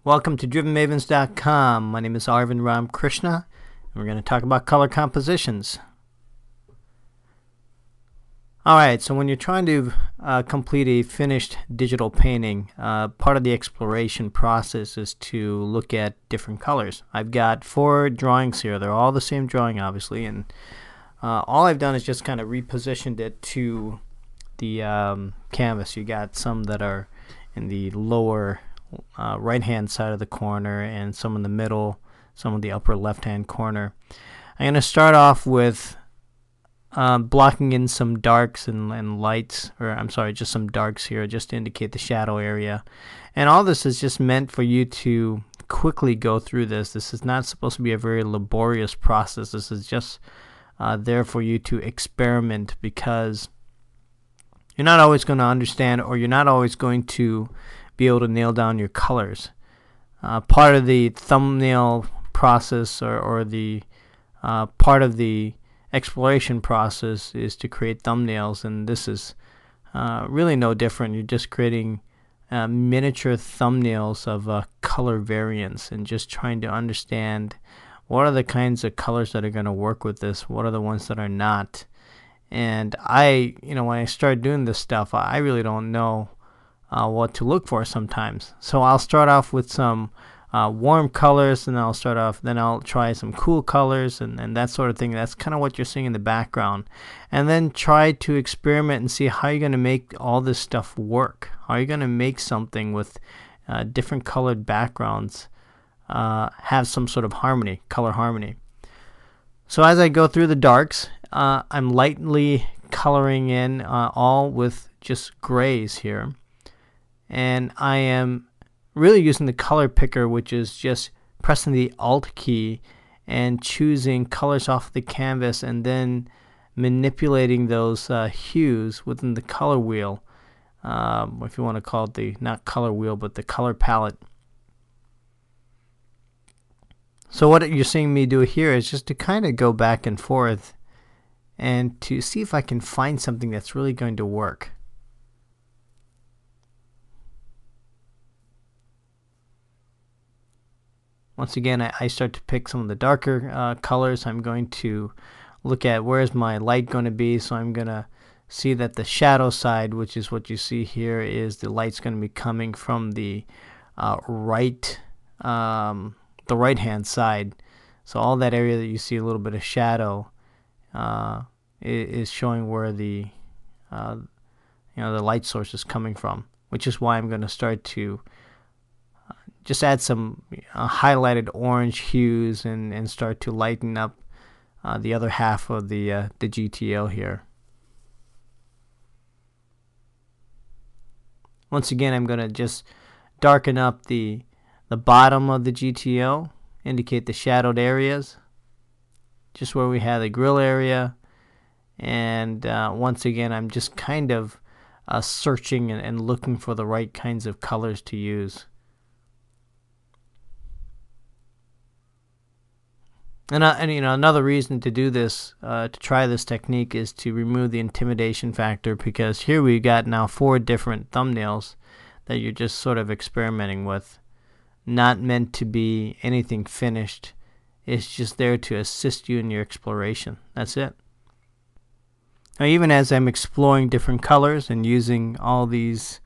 Welcome to drivenmavens.com. My name is Arvind Ramakrishna, and we're going to talk about color compositions. Alright, so when you're trying to complete a finished digital painting, part of the exploration process is to look at different colors. I've got 4 drawings here. They're all the same drawing, obviously, and all I've done is just kind of repositioned it to the canvas. You got some that are in the lower right hand side of the corner and some in the middle, some in the upper left hand corner. I'm going to start off with blocking in some darks and lights, or I'm sorry, just some darks here just to indicate the shadow area. And all this is just meant for you to quickly go through this. This is not supposed to be a very laborious process. This is just there for you to experiment, because you're not always going to understand, or you're not always going to be able to nail down your colors. Part of the thumbnail process, or the part of the exploration process, is to create thumbnails, and this is really no different. You're just creating miniature thumbnails of color variants and just trying to understand what are the kinds of colors that are going to work with this, what are the ones that are not. And when I started doing this stuff, I really don't know what to look for sometimes. So I'll start off with some warm colors, and then I'll try some cool colors and that sort of thing. That's kind of what you're seeing in the background. And then try to experiment and see how you're going to make all this stuff work. How are you going to make something with different colored backgrounds have some sort of harmony, color harmony. So as I go through the darks, I'm lightly coloring in all with just grays here. And I am really using the color picker, which is just pressing the Alt key and choosing colors off the canvas and then manipulating those hues within the color wheel, if you want to call it the, not color wheel, but the color palette. So what you're seeing me do here is just to kind of go back and forth and to see if I can find something that's really going to work. Once again, I start to pick some of the darker colors. I'm going to look at where's my light going to be. So I'm going to see that the shadow side, which is what you see here, is the light's going to be coming from the right hand side. So all that area that you see a little bit of shadow is showing where the the light source is coming from, which is why I'm going to start to just add some highlighted orange hues and start to lighten up the other half of the GTO here. Once again, I'm going to just darken up the bottom of the GTO, indicate the shadowed areas, just where we have the grill area. And once again, I'm just kind of searching and looking for the right kinds of colors to use. And another reason to do this, to try this technique, is to remove the intimidation factor, because here we got now 4 different thumbnails that you're just sort of experimenting with, not meant to be anything finished. It's just there to assist you in your exploration. That's it. Now, even as I'm exploring different colors and using all these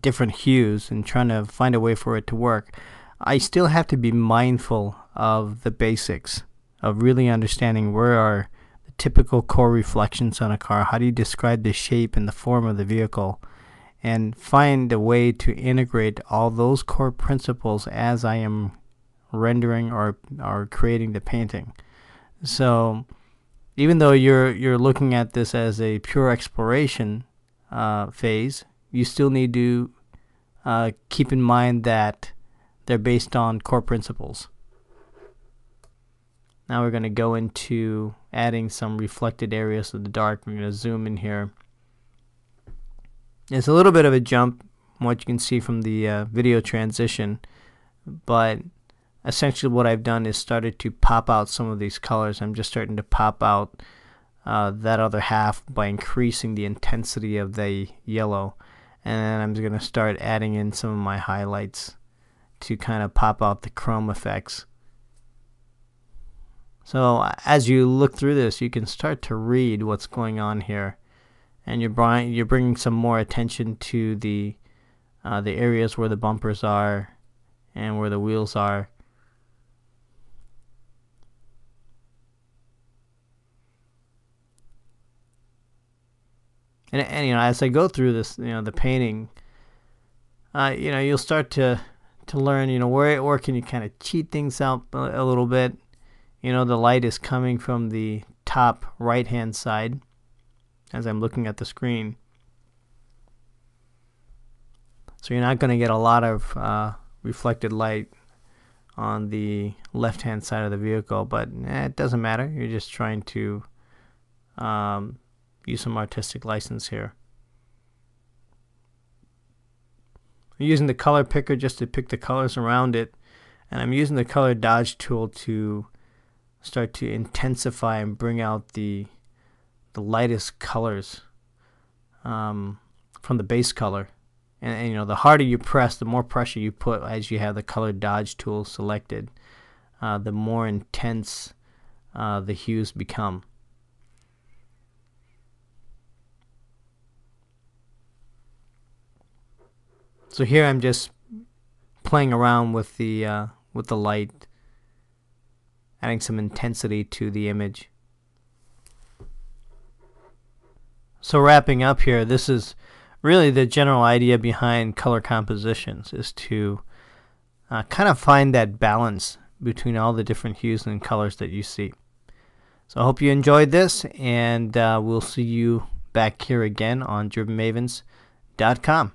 different hues and trying to find a way for it to work, I still have to be mindful of the basics, of really understanding where are the typical core reflections on a car, how do you describe the shape and the form of the vehicle, and find a way to integrate all those core principles as I am rendering or creating the painting. So even though you're looking at this as a pure exploration phase, you still need to keep in mind that they're based on core principles. Now we're going to go into adding some reflected areas of the dark. We're going to zoom in here. It's a little bit of a jump from what you can see from the video transition, but essentially what I've done is started to pop out some of these colors. I'm just starting to pop out that other half by increasing the intensity of the yellow, and then I'm going to start adding in some of my highlights, to kind of pop out the chrome effects. So as you look through this, you can start to read what's going on here, and you're bringing some more attention to the areas where the bumpers are and where the wheels are. And you know, as I go through this, you know, the painting, you know, you'll start to learn, you know, where can you kind of cheat things out a little bit. You know, the light is coming from the top right hand side as I'm looking at the screen, so you're not going to get a lot of reflected light on the left hand side of the vehicle, but it doesn't matter. You're just trying to use some artistic license here. I'm using the color picker just to pick the colors around it, and I'm using the color dodge tool to start to intensify and bring out the lightest colors from the base color. And you know, the harder you press, the more pressure you put as you have the color dodge tool selected, the more intense the hues become. So here I'm just playing around with the light, adding some intensity to the image. So wrapping up here, this is really the general idea behind color compositions, is to kind of find that balance between all the different hues and colors that you see. So I hope you enjoyed this, and we'll see you back here again on drivenmavens.com.